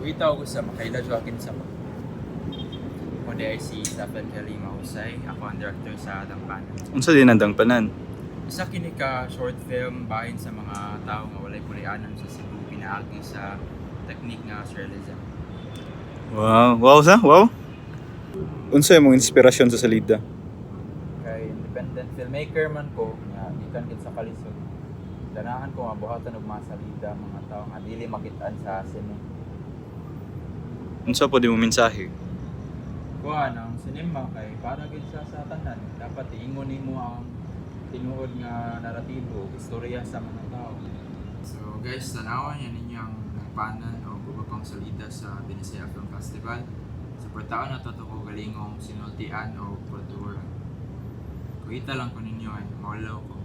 Kuita ko sa Makaila Joaquin sa ako dahil si Stephen Kelly Mahusay. Ako ang director sa Dampanan. Unsa din ang dangpanan? Isa kini ka short film bahin sa mga tao nga walay pulianan sa Cebu pinaagi sa technique nga surrealism. Wow, wow sa? Wow. Unsa imong inspirasyon sa salida? Kay independent filmmaker man ko nga gikan gid sa kalisod. Ganahan ko nga buhatan og mga salida mga tao nga dili makit-an sa sine. Unsa po di mo mensahe? Kuha ang cinema kay para gid siya sa tanan. Dapat iingon nimo ang tinuod nga naratibo, istorya sa mga tao. So guys, tanawan yan ninyo ang nagpanan o bubagong salida sa Binisaya Film Festival. Sa pertaon na to ko galingong sinultian o kultura. Kuita lang ko ninyo ay maulaw ko.